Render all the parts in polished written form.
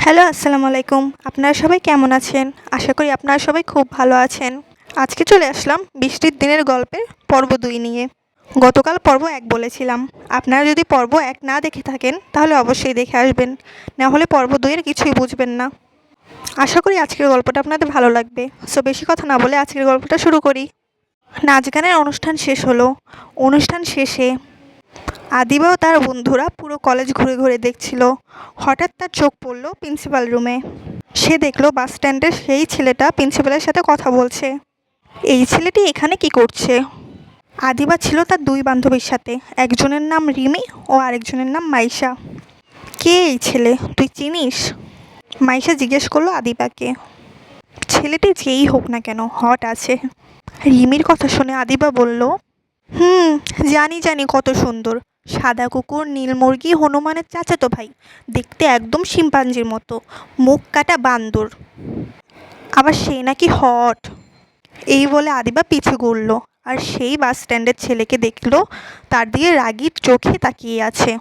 Hello, আসসালামু আলাইকুম। আপনারা সবাই কেমন আছেন? আশা করি আপনারা সবাই খুব ভালো আছেন। আজকে চলে আসলাম বৃষ্টির দিনের গল্পের পর্ব ২ নিয়ে। গতকাল পর্ব ১ বলেছিলাম। আপনারা যদি পর্ব ১ না দেখে থাকেন তাহলে অবশ্যই দেখে আসবেন। না হলে পর্ব ২ এর কিছুই বুঝবেন না। আশা করি আজকের গল্পটা আপনাদের ভালো লাগবে। সো বেশি কথা না বলে আজকের গল্পটা শুরু করি। নাচ গানের অনুষ্ঠান শেষ হলো। অনুষ্ঠান শেষে আদিবা ও তার বন্ধুরা পুরো কলেজ ঘুরে ঘুরে দেখছিল। হঠাৎ তার চোখ পড়ল প্রিন্সিপাল রুমে। সে দেখল বাস স্ট্যান্ডের সেই ছেলেটা প্রিন্সিপালের সাথে কথা বলছে। এই ছেলেটি এখানে কি করছে? আদিবা ছিল তার দুই বান্ধবীর সাথে, একজনের নাম রিমি ও আরেকজনের নাম মাইশা। কে এই ছেলে, তুই চিনিস? মাইশা জিজ্ঞেস করলো আদিবাকে। ছেলেটি যেই হোক না কেন হট আছে। রিমির কথা শুনে আদিবা বলল, হুম, জানি জানি, কত সুন্দর। সাদা কুকুর, নীল মুরগি, হনুমানের চাচাতো ভাই। দেখতে একদম শিম্পাঞ্জির মতো, মুখ কাটা বান্দর। আবার সে নাকি হট। এই বলে আদিবা পিছু ঘুরল, আর সেই বাস স্ট্যান্ডের ছেলেকে দেখল তার দিকে রাগী চোখে তাকিয়ে আছে।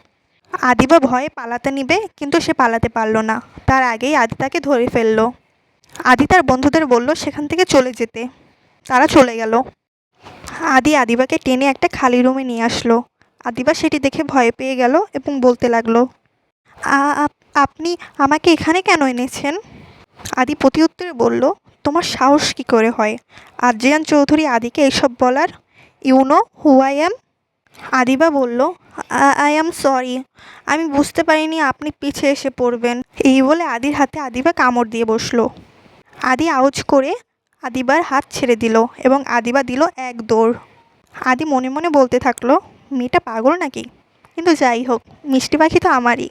আদিবা ভয়ে পালাতে নিবে, কিন্তু সে পালাতে পারল না। তার আগেই আদি তাকে ধরে ফেলল। আদি তার বন্ধুদের বলল সেখান থেকে চলে যেতে। তারা চলে গেল। আদি আদিবাকে টেনে একটা খালি রুমে নিয়ে আসলো। আদিবা সেটি দেখে ভয় পেয়ে গেল এবং বলতে লাগলো, আপনি আমাকে এখানে কেন এনেছেন? আদি প্রতি উত্তরে বলল, তোমার সাহস কী করে হয় আদ্রিয়ান চৌধুরী আদিকে এইসব বলার? You know who I am? Adiba বলল, আই অ্যাম সরি, আমি বুঝতে পারিনি আপনি পিছে এসে পড়বেন। এই বলে আদির হাতে আদিবা কামড় দিয়ে বসলো। আদি আউজ করে আদিবার হাত ছেড়ে দিল এবং আদিবা দিল এক দৌড়। আদি মনে মনে বলতে থাকলো, মেয়েটা পাগল নাকি? কিন্তু যাই হোক, মিষ্টি পাখি তো আমারই।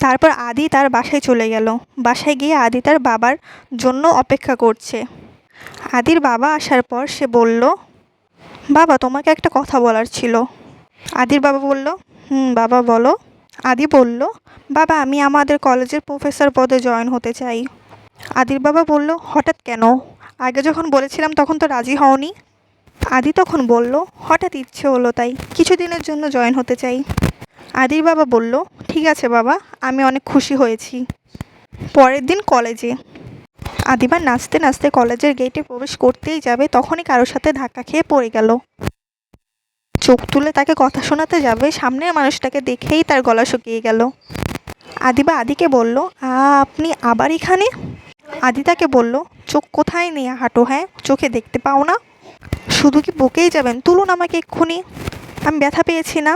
তারপর আদি তার বাসায় চলে গেল। বাসায় গিয়ে আদি তার বাবার জন্য অপেক্ষা করছে। আদির বাবা আসার পর সে বলল, বাবা, তোমাকে একটা কথা বলার ছিল। আদির বাবা বলল, বাবা বলো। আদি বলল, বাবা, আমি আমাদের কলেজের প্রফেসর পদে জয়েন হতে চাই। আদির বাবা বলল, হঠাৎ কেন? আগে যখন বলেছিলাম তখন তো রাজি হওনি। আদি তখন বলল, হঠাৎ ইচ্ছে হলো তাই, কিছুদিনের জন্য জয়েন হতে চাই। আদির বাবা বলল, ঠিক আছে বাবা, আমি অনেক খুশি হয়েছি। পরের দিন কলেজে আদিবা নাচতে নাচতে কলেজের গেটে প্রবেশ করতেই যাবে, তখনই কারোর সাথে ধাক্কা খেয়ে পড়ে গেল। চোখ তুলে তাকে কথা শোনাতে যাবে, সামনের মানুষটাকে দেখেই তার গলা শুকিয়ে গেল। আদিবা আদিকে বলল, আপনি আবার এখানে? আদি তাকে বলল, চোখ কোথায় নিয়ে হাঁটো, হ্যাঁ, চোখে দেখতে পাও না? শুধু কি বকেই যাবেন? তুলুন আমাকে এক্ষুনি, আমি ব্যথা পেয়েছি না।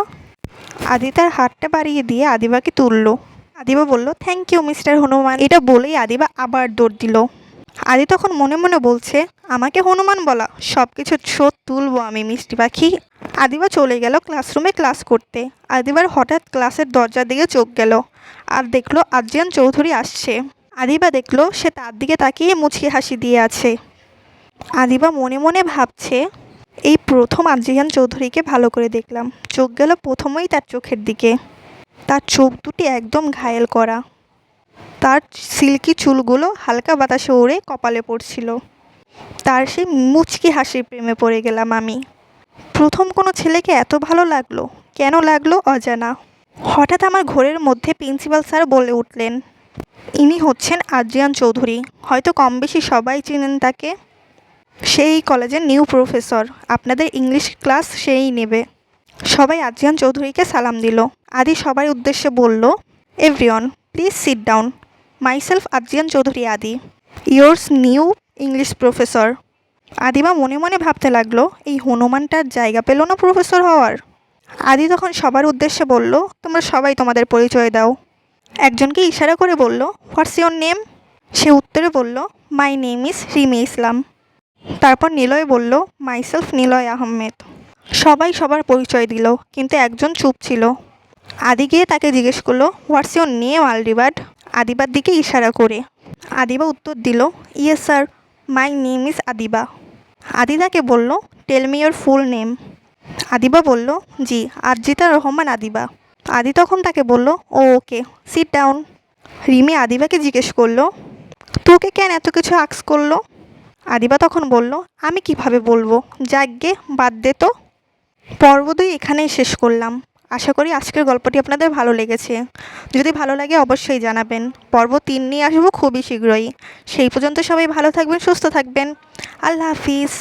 আদি তার হাতটা বাড়িয়ে দিয়ে আদিবাকে তুলল। আদিবা বলল, থ্যাংক ইউ মিস্টার হনুমান। এটা বলেই আদিবা আবার দৌড় দিল। আদি তখন মনে মনে বলছে, আমাকে হনুমান বলা, সব কিছু শোধ তুলবো আমি, মিষ্টি পাখি। আদিবা চলে গেল ক্লাসরুমে ক্লাস করতে। আদিবার হঠাৎ ক্লাসের দরজার দিকে চোখ গেল, আর দেখলো আদ্রিয়ান চৌধুরী আসছে। আদিবা দেখলো সে তার দিকে তাকিয়ে মুচকি হাসি দিয়ে আছে। আদিবা মনে মনে ভাবছে, এই প্রথম আদ্রিয়ান চৌধুরীকে ভালো করে দেখলাম। চোখ গেল প্রথমেই তার চোখের দিকে। তার চোখ দুটি একদম ঘায়েল করা। তার সিল্কি চুলগুলো হালকা বাতাসে উড়ে কপালে পড়ছিল। তার সেই মুচকি হাসির প্রেমে পড়ে গেলাম আমি। প্রথম কোনো ছেলেকে এত ভালো লাগলো, কেন লাগলো অজানা। হঠাৎ আমার ঘরের মধ্যে প্রিন্সিপাল স্যার বলে উঠলেন, ইনি হচ্ছেন আদ্রিয়ান চৌধুরী, হয়তো কম বেশি সবাই চিনেন তাকে। সেই কলেজের নিউ প্রফেসর, আপনাদের ইংলিশ ক্লাস সেই নেবে। সবাই আদ্রিয়ান চৌধুরীকে সালাম দিল। আদি সবার উদ্দেশ্যে বলল, everyone please sit down, myself Adrian Chowdhury Adi, yours new English professor. Adiba মনে মনে ভাবতে লাগলো, এই হনুমানটার জায়গা পেল না প্রফেসর হওয়ার। আদি তখন সবার উদ্দেশ্যে বলল, তোমরা সবাই তোমাদের পরিচয় দাও। একজনকে ইশারা করে বলল, হোয়াটস ইয়োর নেম? সে উত্তরে বলল, মাই নেম ইজ রিমি ইসলাম। তারপর নিলয় বলল, মাইসেলফ নিলয় আহমেদ। সবাই সবার পরিচয় দিল, কিন্তু একজন চুপ ছিল। আদি গিয়ে তাকে জিজ্ঞেস করলো, হোয়াটস ইয়োর নেম আলডিবার্ড? আদিবার দিকে ইশারা করে। আদিবা উত্তর দিল, yes sir, my name is Adiba. Adi তাকে বলল, tell me your full name. Adiba বলল, জি, আরজিতা রহমান আদিবা। আদি তখন তাকে বলল, ওকে, সিট ডাউন। রিমি আদিবাকে জিজ্ঞেস করলো, তোকে কেন এত কিছু আক্স করলো? আদিবা তখন বলল, আমি কিভাবে বলবো, যাকগে, বাদ দে তো। পর্ব ২ এখানেই শেষ করলাম। আশা করি আজকের গল্পটি আপনাদের ভালো লেগেছে। যদি ভালো লাগে অবশ্যই জানাবেন। পর্ব 3 নিয়ে আসবো খুবই শীঘ্রই। সেই পর্যন্ত সবাই ভালো থাকবেন, সুস্থ থাকবেন। আল্লাহ হাফিজ।